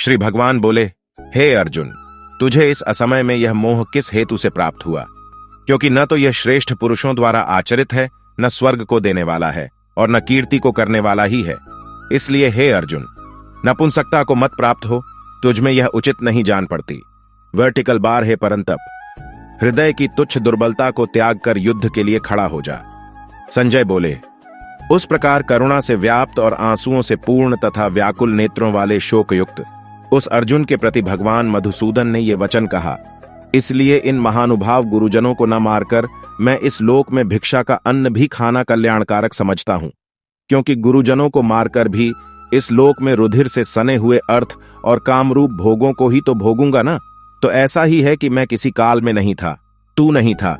श्री भगवान बोले, हे अर्जुन, तुझे इस असमय में यह मोह किस हेतु से प्राप्त हुआ? क्योंकि न तो यह श्रेष्ठ पुरुषों द्वारा आचरित है, न स्वर्ग को देने वाला है, और न कीर्ति को करने वाला ही है। इसलिए हे अर्जुन, नपुंसकता को मत प्राप्त हो, तुझ में यह उचित नहीं जान पड़ती। वर्टिकल बार है परंतप, हृदय की तुच्छ दुर्बलता को त्याग कर युद्ध के लिए खड़ा हो जा। संजय बोले, उस प्रकार करुणा से व्याप्त और आंसुओं से पूर्ण तथा व्याकुल नेत्रों वाले शोकयुक्त उस अर्जुन के प्रति भगवान मधुसूदन ने यह वचन कहा, इसलिए इन महानुभाव गुरुजनों को न मारकर मैं इस लोक में भिक्षा का अन्न भी खाना कल्याणकारक समझता हूं, क्योंकि गुरुजनों को मारकर भी इस लोक में रुधिर से सने हुए अर्थ और कामरूप भोगों को ही तो भोगूंगा ना। तो ऐसा ही है कि मैं किसी काल में नहीं था, तू नहीं था,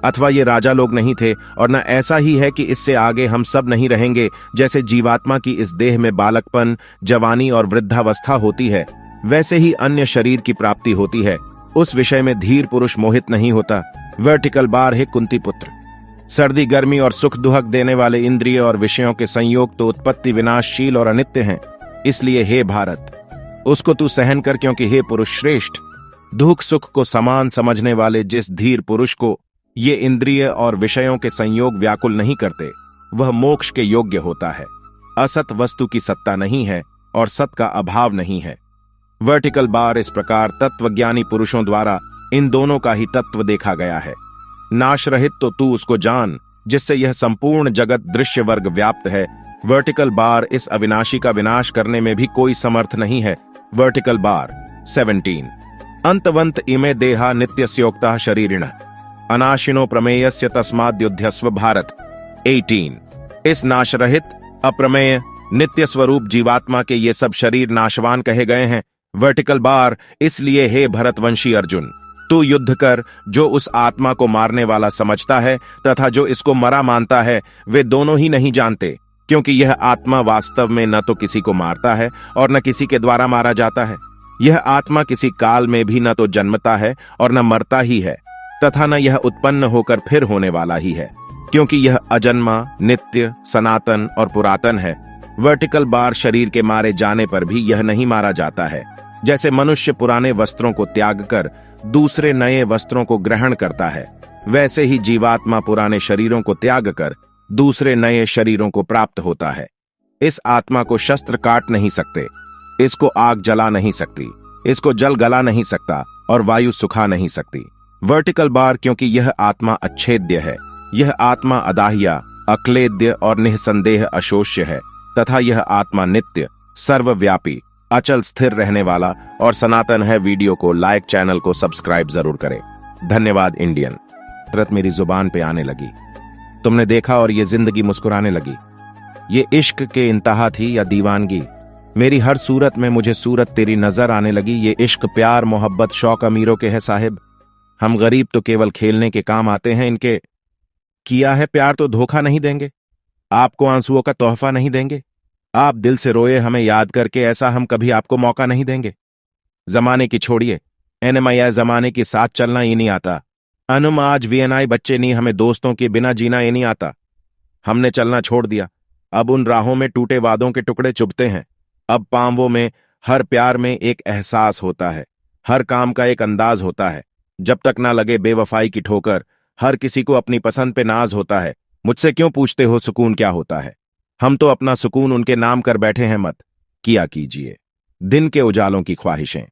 अथवा ये राजा लोग नहीं थे, और न ऐसा ही है कि इससे आगे हम सब नहीं रहेंगे। जैसे जीवात्मा की इस देह में बालकपन, जवानी और वृद्धावस्था होती है, वैसे ही अन्य शरीर की प्राप्ति होती है। उस विषय में धीर पुरुष मोहित नहीं होता। वर्टिकल बार है कुंती पुत्र, सर्दी गर्मी और सुख दुहक देने वाले इंद्रिय और विषयों के संयोग तो उत्पत्ति विनाशशील और अनित्य हैं। इसलिए हे भारत, उसको तू सहन कर, क्योंकि हे पुरुष श्रेष्ठ, दुख सुख को समान समझने वाले जिस धीर पुरुष को ये इंद्रिय और विषयों के संयोग व्याकुल नहीं करते, वह मोक्ष के योग्य होता है। असत वस्तु की सत्ता नहीं है और सत का अभाव नहीं है। वर्टिकल बार इस प्रकार तत्वज्ञानी पुरुषों द्वारा इन दोनों का ही तत्व देखा गया है। नाश रहित तो तू उसको जान, जिससे यह संपूर्ण जगत दृश्य वर्ग व्याप्त है। वर्टिकल बार इस अविनाशी का विनाश करने में भी कोई समर्थ नहीं है। वर्टिकल बार 17 अंतवंत इमे देहा नित्यस्योक्ता शरीरिणः अनाशिनो प्रमेयस्य तस्माद्युध्यस्व भारत। 18 इस नाश रहित अप्रमेय नित्य स्वरूप जीवात्मा के ये सब शरीर नाशवान कहे गए हैं। वर्टिकल बार इसलिए हे भरतवंशी अर्जुन, तू युद्ध कर। जो उस आत्मा को मारने वाला समझता है तथा जो इसको मरा मानता है, वे दोनों ही नहीं जानते, क्योंकि यह आत्मा वास्तव में न तो किसी को मारता है और न किसी के द्वारा मारा जाता है। यह आत्मा किसी काल में भी न तो जन्मता है और न मरता ही है, तथा न यह उत्पन्न होकर फिर होने वाला ही है, क्योंकि यह अजन्मा, नित्य, सनातन और पुरातन है। वर्टिकल बार शरीर के मारे जाने पर भी यह नहीं मारा जाता है। जैसे मनुष्य पुराने वस्त्रों को त्याग कर दूसरे नए वस्त्रों को ग्रहण करता है, वैसे ही जीवात्मा पुराने शरीरों को त्याग कर दूसरे नए शरीरों को प्राप्त होता है। इस आत्मा को शस्त्र काट नहीं सकते, इसको आग जला नहीं सकती, इसको जल गला नहीं सकता और वायु सुखा नहीं सकती। वर्टिकल बार क्योंकि यह आत्मा अच्छेद्य है, यह आत्मा अदाह्या, अक्लेद्य और निःसंदेह अशोष्य है, तथा यह आत्मा नित्य, सर्वव्यापी, अचल स्थिर रहने वाला और सनातन है। वीडियो को लाइक, चैनल को सब्सक्राइब जरूर करें। धन्यवाद इंडियन। तुरंत मेरी जुबान पे आने लगी, तुमने देखा और ये जिंदगी मुस्कुराने लगी। ये इश्क के इंतहा थी या दीवानगी? मेरी हर सूरत में मुझे सूरत तेरी नजर आने लगी। ये इश्क, प्यार, मोहब्बत, शौक अमीरों के है साहिब। हम गरीब तो केवल खेलने के काम आते हैं। इनके किया है प्यार तो धोखा नहीं देंगे, आपको आंसुओं का तोहफा नहीं देंगे। आप दिल से रोए हमें याद करके, ऐसा हम कभी आपको मौका नहीं देंगे। जमाने की छोड़िए, एनएमआई जमाने के साथ चलना ये नहीं आता। अनुम आज वीएनआई बच्चे नहीं, हमें दोस्तों के बिना जीना ये नहीं आता। हमने चलना छोड़ दिया, अब उन राहों में टूटे वादों के टुकड़े चुभते हैं। अब पांवों में, हर प्यार में एक एहसास होता है, हर काम का एक अंदाज होता है। जब तक ना लगे बेवफाई की ठोकर, हर किसी को अपनी पसंद पे नाज होता है। मुझसे क्यों पूछते हो सुकून क्या होता है? हम तो अपना सुकून उनके नाम कर बैठे हैं, मत किया कीजिए। दिन के उजालों की ख्वाहिशें,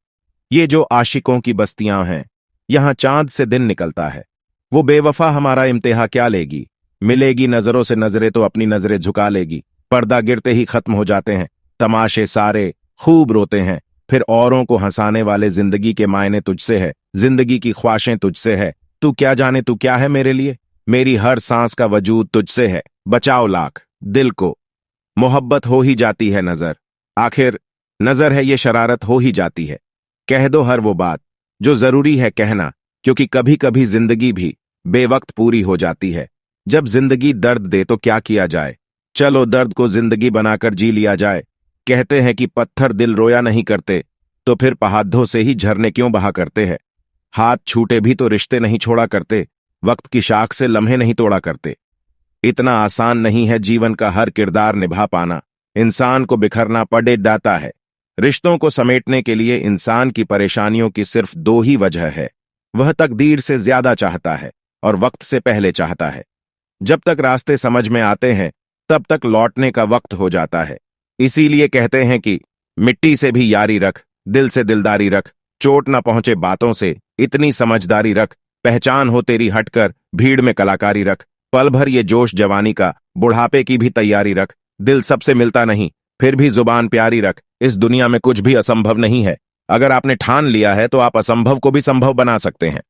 ये जो आशिकों की बस्तियां हैं, यहां चांद से दिन निकलता है। वो बेवफा हमारा इम्तिहा क्या लेगी? मिलेगी नजरों से नजरें तो अपनी नजरें झुका लेगी। पर्दा गिरते ही खत्म हो जाते हैं तमाशे सारे, खूब रोते हैं। फिर औरों को हंसाने वाले जिंदगी के मायने तुझसे है, जिंदगी की ख्वाहिशें तुझसे है। तू क्या जाने तू क्या है मेरे लिए? मेरी हर सांस का वजूद तुझसे है। बचाओ लाख दिल को, मोहब्बत हो ही जाती है नजर। आखिर नजर है ये शरारत हो ही जाती है। कह दो हर वो बात जो जरूरी है कहना, क्योंकि कभी कभी जिंदगी भी बेवक्त पूरी हो जाती है। जब जिंदगी दर्द दे तो क्या किया जाए? चलो दर्द को जिंदगी बनाकर जी लिया जाए। कहते हैं कि पत्थर दिल रोया नहीं करते, तो फिर पहाड़ों से ही झरने क्यों बहा करते हैं? हाथ छूटे भी तो रिश्ते नहीं छोड़ा करते, वक्त की शाख से लम्हे नहीं तोड़ा करते। इतना आसान नहीं है जीवन का हर किरदार निभा पाना। इंसान को बिखरना पड़े जाता है, रिश्तों को समेटने के लिए इंसान की परेशानियों की सिर्फ दो ही वजह है। वह तकदीर से ज्यादा चाहता है और वक्त से पहले चाहता है। जब तक रास्ते समझ में आते हैं तब तक लौटने का वक्त हो जाता है। इसीलिए कहते हैं कि मिट्टी से भी यारी रख, दिल से दिलदारी रख, चोट न पहुंचे बातों से इतनी समझदारी रख, पहचान हो तेरी हटकर भीड़ में कलाकारी रख, पल भर ये जोश जवानी का, बुढ़ापे की भी तैयारी रख, दिल सबसे मिलता नहीं फिर भी जुबान प्यारी रख। इस दुनिया में कुछ भी असंभव नहीं है। अगर आपने ठान लिया है तो आप असंभव को भी संभव बना सकते हैं।